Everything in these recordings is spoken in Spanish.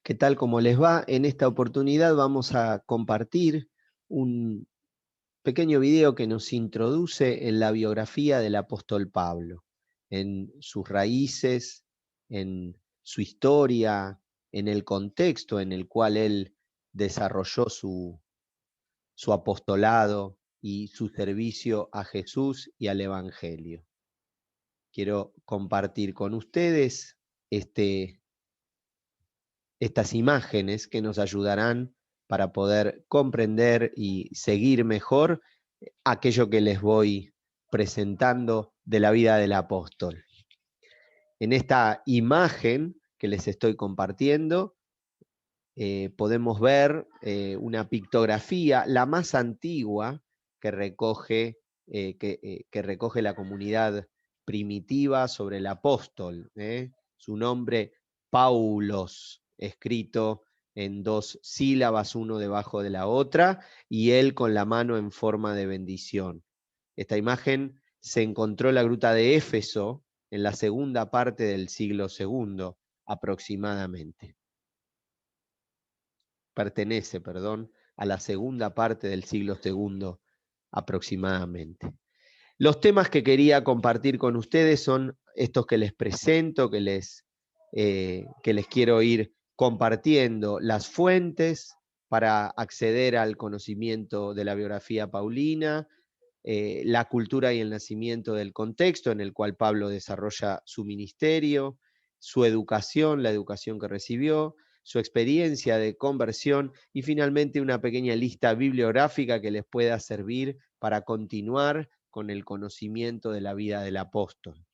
¿Qué tal? ¿Cómo les va? En esta oportunidad vamos a compartir un pequeño video que nos introduce en la biografía del apóstol Pablo, en sus raíces, en su historia, en el contexto en el cual él desarrolló su apostolado y su servicio a Jesús y al Evangelio. Quiero compartir con ustedes estas imágenes que nos ayudarán para poder comprender y seguir mejor aquello que les voy presentando de la vida del apóstol. En esta imagen que les estoy compartiendo, podemos ver una pictografía, la más antigua que recoge la comunidad primitiva sobre el apóstol. Su nombre, Paulos, escrito en dos sílabas, uno debajo de la otra, y él con la mano en forma de bendición. Esta imagen se encontró en la gruta de Éfeso en la segunda parte del siglo II aproximadamente. Pertenece, a la segunda parte del siglo II aproximadamente. Los temas que quería compartir con ustedes son estos que les presento, que les quiero ir compartiendo: las fuentes para acceder al conocimiento de la biografía paulina, la cultura y el nacimiento del contexto en el cual Pablo desarrolla su ministerio, su educación, la educación que recibió, su experiencia de conversión y finalmente una pequeña lista bibliográfica que les pueda servir para continuar con el conocimiento de la vida del apóstol.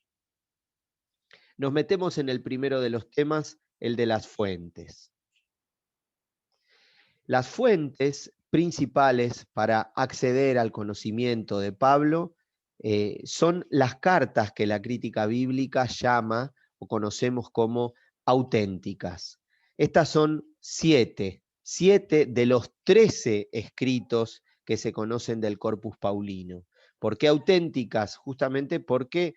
Nos metemos en el primero de los temas, el de las fuentes. Las fuentes principales para acceder al conocimiento de Pablo son las cartas que la crítica bíblica llama o conocemos como auténticas. Estas son 7 de los 13 escritos que se conocen del Corpus Paulino. ¿Por qué auténticas? Justamente porque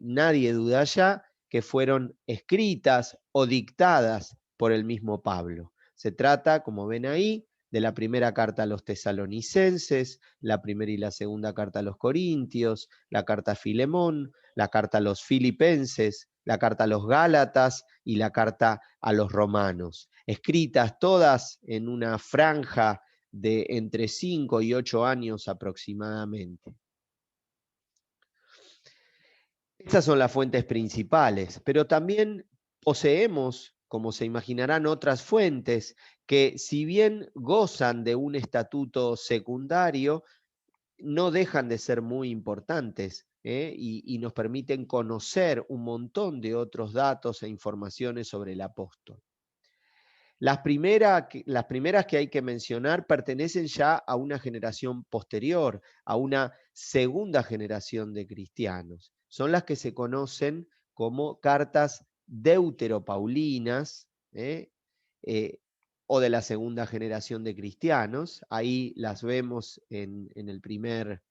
nadie duda ya que fueron escritas o dictadas por el mismo Pablo. Se trata, como ven ahí, de la primera carta a los tesalonicenses, la primera y la segunda carta a los corintios, la carta a Filemón, la carta a los filipenses, la carta a los gálatas y la carta a los romanos, escritas todas en una franja de entre 5 y 8 años aproximadamente. Estas son las fuentes principales, pero también poseemos, como se imaginarán, otras fuentes que, si bien gozan de un estatuto secundario, no dejan de ser muy importantes, y nos permiten conocer un montón de otros datos e informaciones sobre el apóstol. Las primeras que hay que mencionar pertenecen ya a una generación posterior, a una segunda generación de cristianos. Son las que se conocen como cartas deuteropaulinas, o de la segunda generación de cristianos. Ahí las vemos en el primer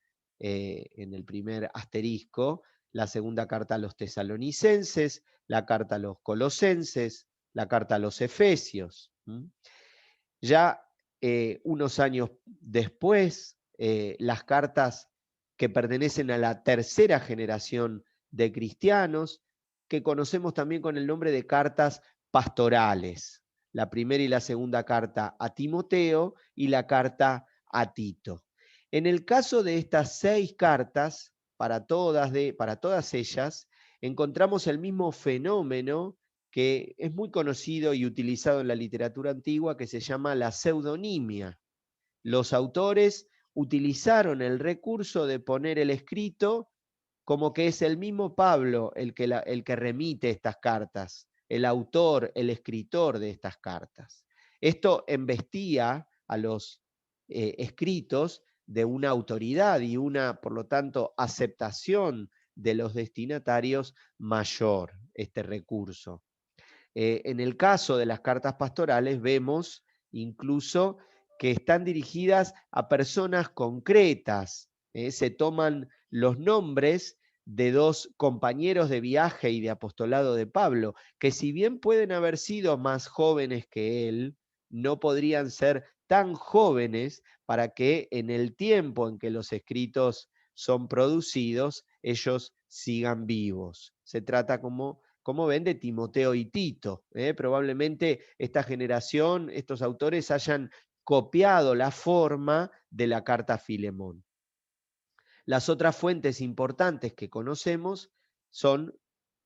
asterisco: la segunda carta a los tesalonicenses, la carta a los colosenses, la carta a los efesios. Ya unos años después, las cartas que pertenecen a la tercera generación de cristianos, que conocemos también con el nombre de cartas pastorales: la primera y la segunda carta a Timoteo y la carta a Tito. En el caso de estas 6 cartas, para todas ellas, encontramos el mismo fenómeno que es muy conocido y utilizado en la literatura antigua, que se llama la pseudonimia. Los autores utilizaron el recurso de poner el escrito como que es el mismo Pablo el que remite estas cartas, el autor, el escritor de estas cartas. Esto embestía a los escritos de una autoridad y una, por lo tanto, aceptación de los destinatarios mayor, este recurso. En el caso de las cartas pastorales vemos incluso que están dirigidas a personas concretas. Se toman los nombres de dos compañeros de viaje y de apostolado de Pablo, que si bien pueden haber sido más jóvenes que él, no podrían ser tan jóvenes para que en el tiempo en que los escritos son producidos, ellos sigan vivos. Se trata, como ven, de Timoteo y Tito. Probablemente esta generación, estos autores hayan copiado la forma de la carta a Filemón. Las otras fuentes importantes que conocemos son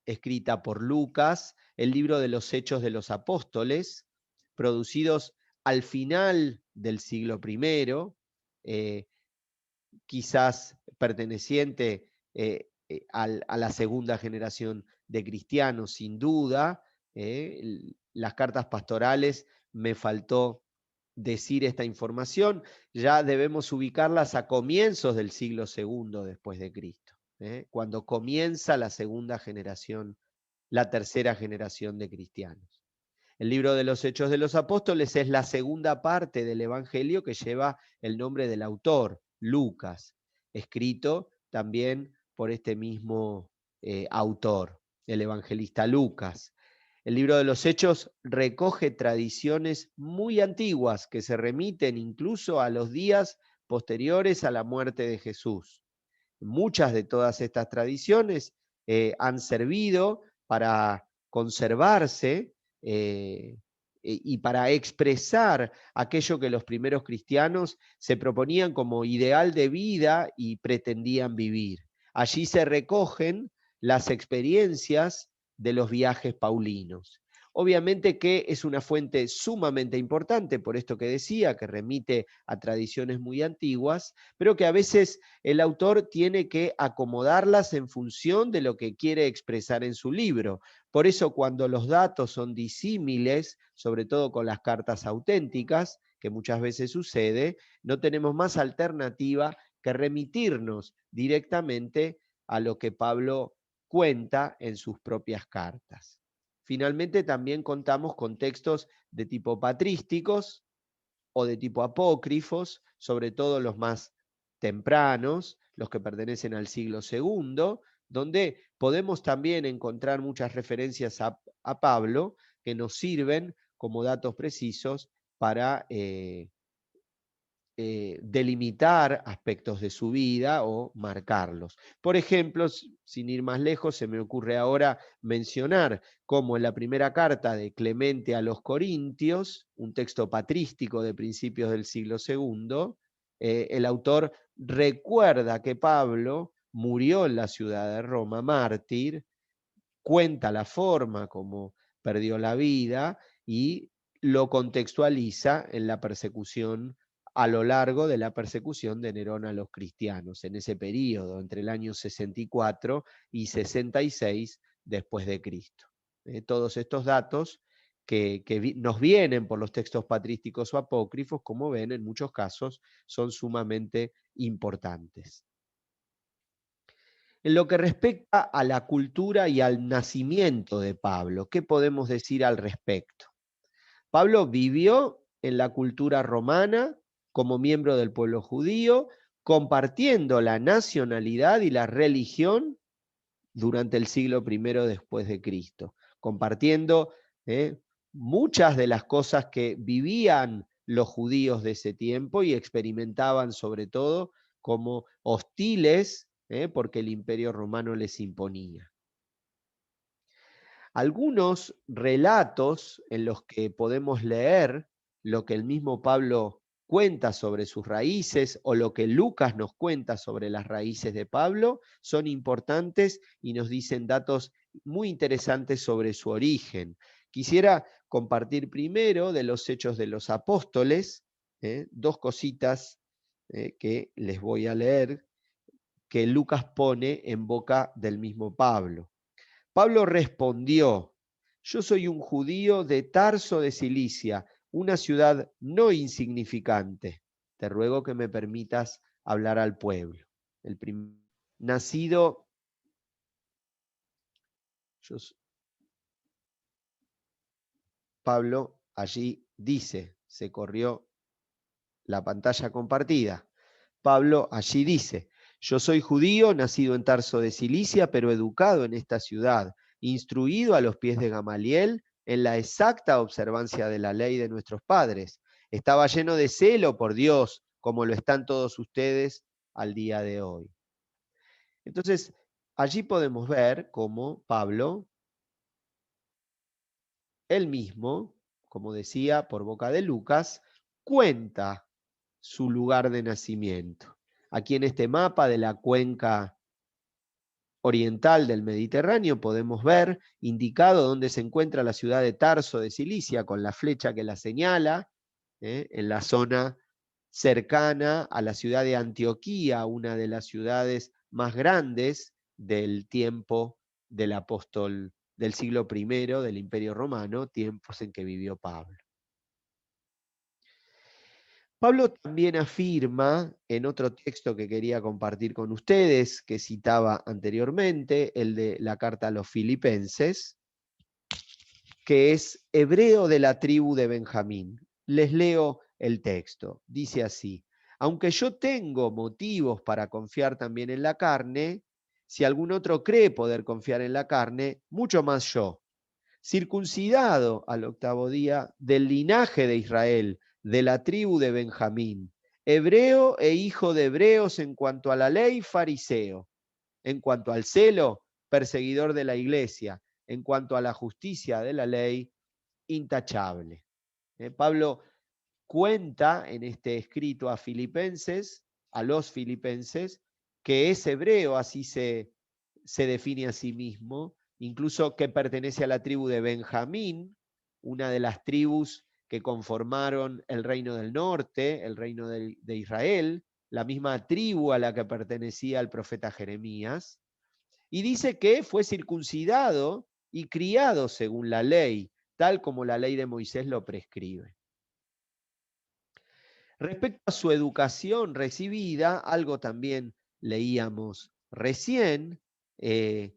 escrita por Lucas, el libro de los Hechos de los Apóstoles, producidos al final del siglo I, quizás perteneciente a la segunda generación de cristianos, sin duda. Las cartas pastorales, me faltó decir esta información, ya debemos ubicarlas a comienzos del siglo II después de Cristo, cuando comienza la segunda generación, la tercera generación de cristianos. El libro de los Hechos de los Apóstoles es la segunda parte del Evangelio que lleva el nombre del autor, Lucas, escrito también por este mismo autor, el evangelista Lucas. El libro de los Hechos recoge tradiciones muy antiguas que se remiten incluso a los días posteriores a la muerte de Jesús. Muchas de todas estas tradiciones han servido para conservarse y para expresar aquello que los primeros cristianos se proponían como ideal de vida y pretendían vivir. Allí se recogen las experiencias de los viajes paulinos. Obviamente que es una fuente sumamente importante, por esto que decía, que remite a tradiciones muy antiguas, pero que a veces el autor tiene que acomodarlas en función de lo que quiere expresar en su libro. Por eso cuando los datos son disímiles, sobre todo con las cartas auténticas, que muchas veces sucede, no tenemos más alternativa que remitirnos directamente a lo que Pablo cuenta en sus propias cartas. Finalmente también contamos con textos de tipo patrísticos o de tipo apócrifos, sobre todo los más tempranos, los que pertenecen al siglo II, donde podemos también encontrar muchas referencias a Pablo que nos sirven como datos precisos para delimitar aspectos de su vida o marcarlos. Por ejemplo, sin ir más lejos, se me ocurre ahora mencionar cómo en la primera carta de Clemente a los Corintios, un texto patrístico de principios del siglo II, el autor recuerda que Pablo murió en la ciudad de Roma, mártir, cuenta la forma como perdió la vida y lo contextualiza en la persecución, a lo largo de la persecución de Nerón a los cristianos, en ese periodo, entre el año 64 y 66 después de Cristo. Todos estos datos que nos vienen por los textos patrísticos o apócrifos, como ven, en muchos casos son sumamente importantes. En lo que respecta a la cultura y al nacimiento de Pablo, ¿qué podemos decir al respecto? Pablo vivió en la cultura romana como miembro del pueblo judío, compartiendo la nacionalidad y la religión durante el siglo I después de Cristo, compartiendo muchas de las cosas que vivían los judíos de ese tiempo y experimentaban sobre todo como hostiles, porque el imperio romano les imponía. Algunos relatos en los que podemos leer lo que el mismo Pablo cuenta sobre sus raíces o lo que Lucas nos cuenta sobre las raíces de Pablo son importantes y nos dicen datos muy interesantes sobre su origen. Quisiera compartir primero de los Hechos de los Apóstoles, dos cositas que les voy a leer, que Lucas pone en boca del mismo Pablo. Pablo respondió: yo soy un judío de Tarso de Cilicia, una ciudad no insignificante. Te ruego que me permitas hablar al pueblo. Nacido, Pablo allí dice, se corrió la pantalla compartida. Pablo allí dice: Yo soy judío, nacido en Tarso de Cilicia, pero educado en esta ciudad, instruido a los pies de Gamaliel en la exacta observancia de la ley de nuestros padres. Estaba lleno de celo por Dios, como lo están todos ustedes al día de hoy. Entonces, allí podemos ver cómo Pablo, él mismo, como decía por boca de Lucas, cuenta su lugar de nacimiento. Aquí en este mapa de la cuenca oriental del Mediterráneo podemos ver indicado dónde se encuentra la ciudad de Tarso de Cilicia con la flecha que la señala, en la zona cercana a la ciudad de Antioquía, una de las ciudades más grandes del tiempo del apóstol del siglo I del Imperio Romano, tiempos en que vivió Pablo. Pablo también afirma en otro texto que quería compartir con ustedes, que citaba anteriormente, el de la carta a los Filipenses, que es hebreo de la tribu de Benjamín. Les leo el texto. Dice así: aunque yo tengo motivos para confiar también en la carne, si algún otro cree poder confiar en la carne, mucho más yo, circuncidado al 8º día, del linaje de Israel, de la tribu de Benjamín, hebreo e hijo de hebreos en cuanto a la ley, fariseo, en cuanto al celo, perseguidor de la iglesia, en cuanto a la justicia de la ley, intachable. Pablo cuenta en este escrito a Filipenses, a los Filipenses, que es hebreo, así se define a sí mismo, incluso que pertenece a la tribu de Benjamín, una de las tribus que conformaron el reino del norte, el reino de Israel, la misma tribu a la que pertenecía el profeta Jeremías, y dice que fue circuncidado y criado según la ley, tal como la ley de Moisés lo prescribe. Respecto a su educación recibida, algo también leíamos recién, él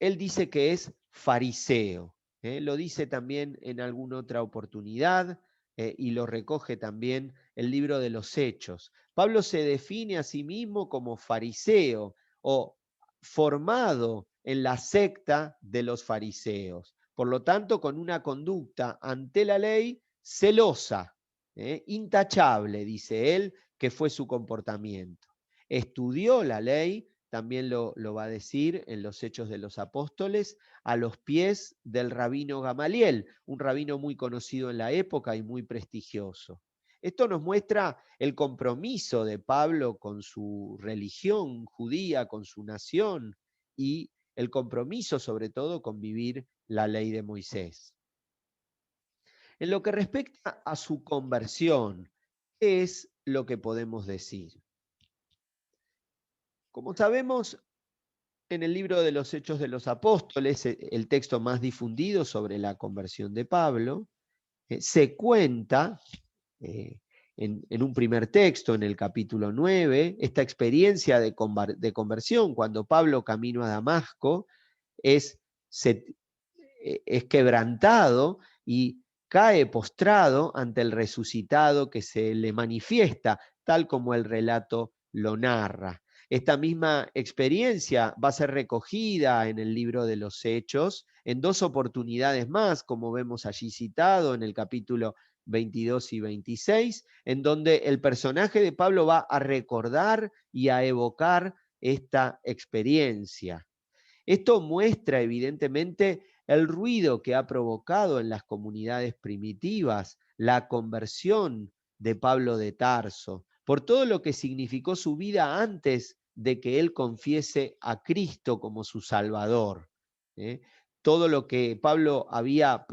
dice que es fariseo. Lo dice también en alguna otra oportunidad y lo recoge también el libro de los Hechos. Pablo se define a sí mismo como fariseo o formado en la secta de los fariseos. Por lo tanto, con una conducta ante la ley celosa, intachable, dice él, que fue su comportamiento. Estudió la ley, también lo va a decir en los Hechos de los Apóstoles, a los pies del rabino Gamaliel, un rabino muy conocido en la época y muy prestigioso. Esto nos muestra el compromiso de Pablo con su religión judía, con su nación, y el compromiso sobre todo con vivir la ley de Moisés. En lo que respecta a su conversión, ¿qué es lo que podemos decir? Como sabemos, en el libro de los Hechos de los Apóstoles, el texto más difundido sobre la conversión de Pablo, se cuenta en un primer texto, en el capítulo 9, esta experiencia de conversión, cuando Pablo camino a Damasco es quebrantado y cae postrado ante el resucitado que se le manifiesta, tal como el relato lo narra. Esta misma experiencia va a ser recogida en el libro de los Hechos en 2 oportunidades más, como vemos allí citado en el capítulo 22 y 26, en donde el personaje de Pablo va a recordar y a evocar esta experiencia. Esto muestra evidentemente el ruido que ha provocado en las comunidades primitivas la conversión de Pablo de Tarso, por todo lo que significó su vida antes de que él confiese a Cristo como su Salvador. Todo lo que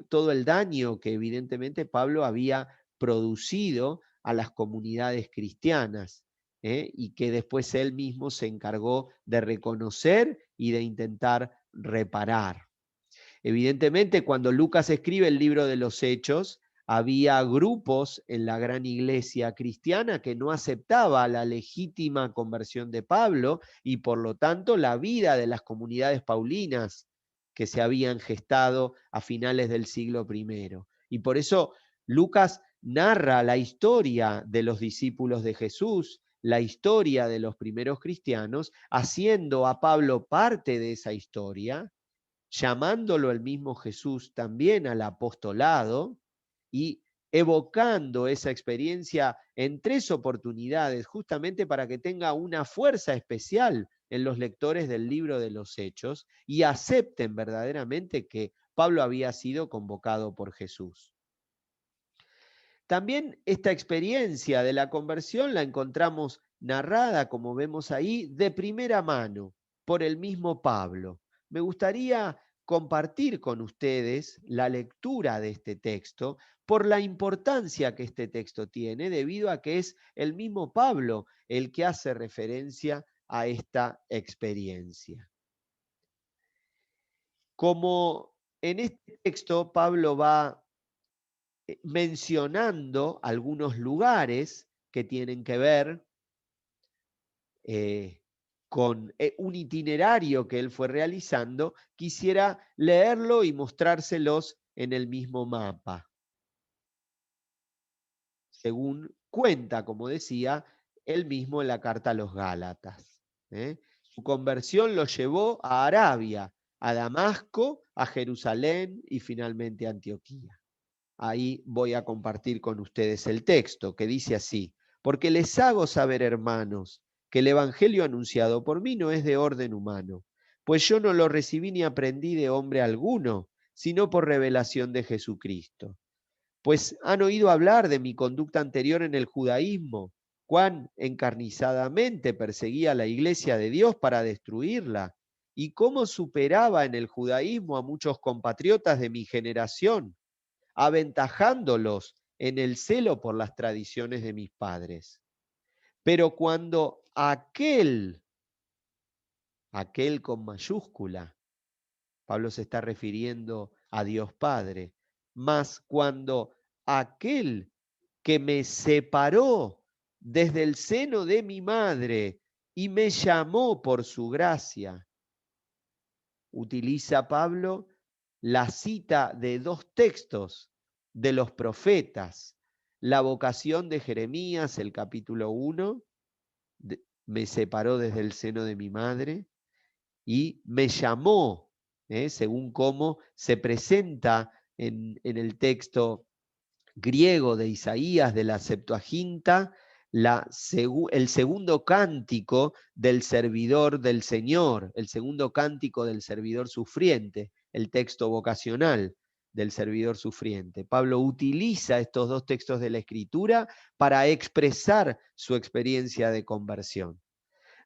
todo el daño que evidentemente Pablo había producido a las comunidades cristianas. Y que después él mismo se encargó de reconocer y de intentar reparar. Evidentemente, cuando Lucas escribe el libro de los Hechos, había grupos en la gran iglesia cristiana que no aceptaba la legítima conversión de Pablo y por lo tanto la vida de las comunidades paulinas que se habían gestado a finales del siglo I. Y por eso Lucas narra la historia de los discípulos de Jesús, la historia de los primeros cristianos, haciendo a Pablo parte de esa historia, llamándolo el mismo Jesús también al apostolado y evocando esa experiencia en 3 oportunidades, justamente para que tenga una fuerza especial en los lectores del libro de los Hechos y acepten verdaderamente que Pablo había sido convocado por Jesús. También esta experiencia de la conversión la encontramos narrada, como vemos ahí, de primera mano por el mismo Pablo. Me gustaría compartir con ustedes la lectura de este texto por la importancia que este texto tiene, debido a que es el mismo Pablo el que hace referencia a esta experiencia. Como en este texto Pablo va mencionando algunos lugares que tienen que ver con un itinerario que él fue realizando, quisiera leerlo y mostrárselos en el mismo mapa. Según cuenta, como decía, él mismo en la carta a los Gálatas. Su conversión lo llevó a Arabia, a Damasco, a Jerusalén y finalmente a Antioquía. Ahí voy a compartir con ustedes el texto que dice así: porque les hago saber, hermanos, que el evangelio anunciado por mí no es de orden humano, pues yo no lo recibí ni aprendí de hombre alguno, sino por revelación de Jesucristo. Pues han oído hablar de mi conducta anterior en el judaísmo, cuán encarnizadamente perseguía a la iglesia de Dios para destruirla, y cómo superaba en el judaísmo a muchos compatriotas de mi generación, aventajándolos en el celo por las tradiciones de mis padres. Pero cuando aquel con mayúscula, Pablo se está refiriendo a Dios Padre, mas cuando aquel que me separó desde el seno de mi madre y me llamó por su gracia, utiliza Pablo la cita de 2 textos de los profetas, la vocación de Jeremías, el capítulo 1, me separó desde el seno de mi madre, y me llamó, según cómo se presenta en el texto griego de Isaías de la Septuaginta, el segundo cántico del servidor del Señor, el segundo cántico del servidor sufriente, el texto vocacional del servidor sufriente. Pablo utiliza estos 2 textos de la Escritura para expresar su experiencia de conversión.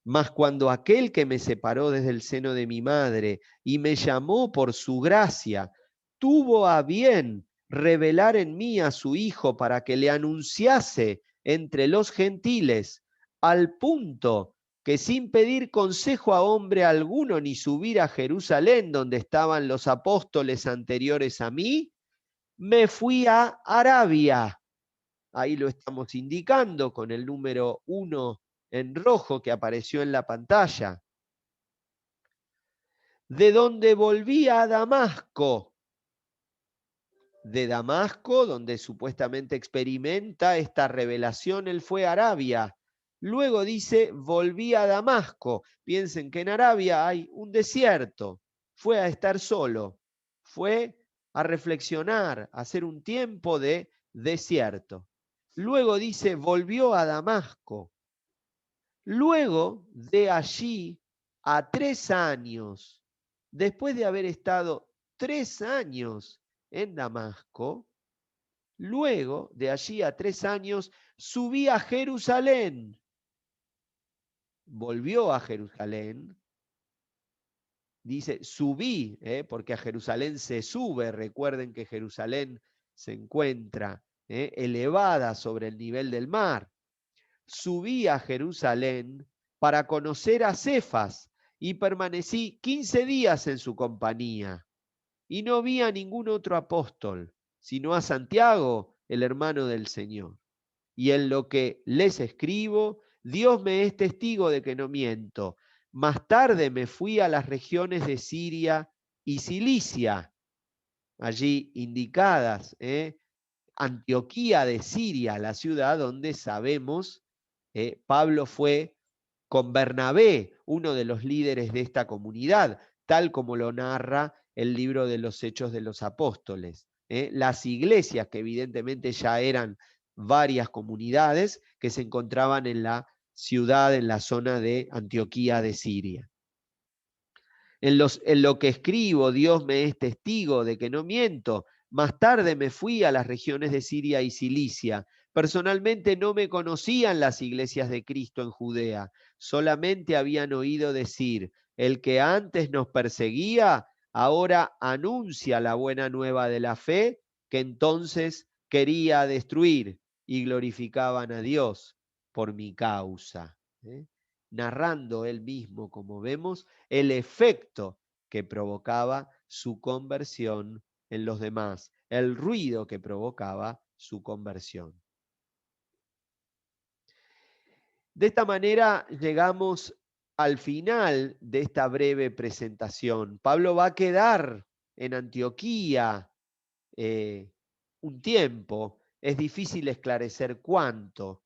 Mas cuando aquel que me separó desde el seno de mi madre y me llamó por su gracia, tuvo a bien revelar en mí a su Hijo para que le anunciase entre los gentiles, al punto que sin pedir consejo a hombre alguno ni subir a Jerusalén donde estaban los apóstoles anteriores a mí, me fui a Arabia. Ahí lo estamos indicando con el número 1 en rojo que apareció en la pantalla. De donde volví a Damasco. De Damasco, donde supuestamente experimenta esta revelación, él fue a Arabia. Luego dice, volví a Damasco. Piensen que en Arabia hay un desierto. Fue a estar solo. Fue a reflexionar, a hacer un tiempo de desierto. Luego dice, volvió a Damasco. Luego de allí a 3 años, después de haber estado 3 años en Damasco, luego de allí a 3 años, subí a Jerusalén. Volvió a Jerusalén. Dice, subí, porque a Jerusalén se sube. Recuerden que Jerusalén se encuentra elevada sobre el nivel del mar. Subí a Jerusalén para conocer a Cefas y permanecí 15 días en su compañía. Y no vi a ningún otro apóstol, sino a Santiago, el hermano del Señor. Y en lo que les escribo, Dios me es testigo de que no miento. Más tarde me fui a las regiones de Siria y Cilicia, allí indicadas, Antioquía de Siria, la ciudad donde sabemos Pablo fue con Bernabé, uno de los líderes de esta comunidad, tal como lo narra el libro de los Hechos de los Apóstoles. Las iglesias, que evidentemente ya eran varias comunidades que se encontraban en la ciudad, en la zona de Antioquía de Siria. En lo que escribo, Dios me es testigo de que no miento. Más tarde me fui a las regiones de Siria y Cilicia. Personalmente no me conocían las iglesias de Cristo en Judea. Solamente habían oído decir, el que antes nos perseguía, ahora anuncia la buena nueva de la fe, que entonces quería destruir, y glorificaban a Dios por mi causa. Narrando él mismo, como vemos, el efecto que provocaba su conversión en los demás, el ruido que provocaba su conversión. De esta manera llegamos al final de esta breve presentación. Pablo va a quedar en Antioquía un tiempo, es difícil esclarecer cuánto,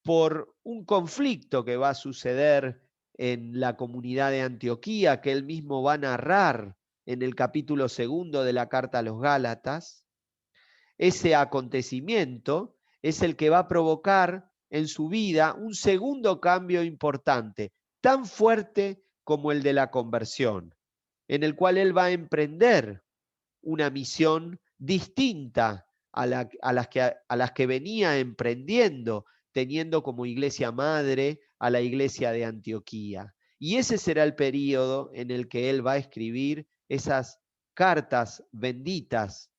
por un conflicto que va a suceder en la comunidad de Antioquía, que él mismo va a narrar en el capítulo 2 de la carta a los Gálatas. Ese acontecimiento es el que va a provocar en su vida un segundo cambio importante, tan fuerte como el de la conversión, en el cual él va a emprender una misión distinta a las que venía emprendiendo, teniendo como iglesia madre a la iglesia de Antioquía. Y ese será el periodo en el que él va a escribir esas cartas benditas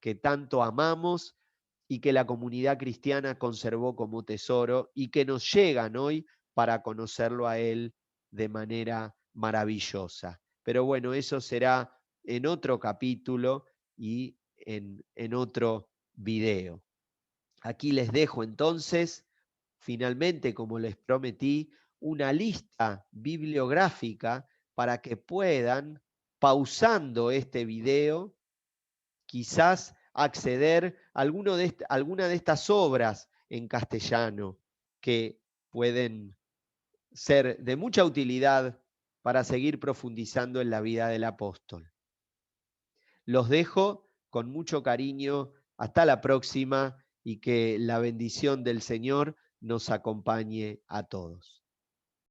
que tanto amamos y que la comunidad cristiana conservó como tesoro y que nos llegan hoy para conocerlo a él de manera maravillosa. Pero bueno, eso será en otro capítulo y en otro video. Aquí les dejo entonces, finalmente, como les prometí, una lista bibliográfica para que puedan, pausando este video, quizás acceder a alguna de estas obras en castellano que pueden ser de mucha utilidad para seguir profundizando en la vida del apóstol. Los dejo con mucho cariño. Hasta la próxima y que la bendición del Señor nos acompañe a todos.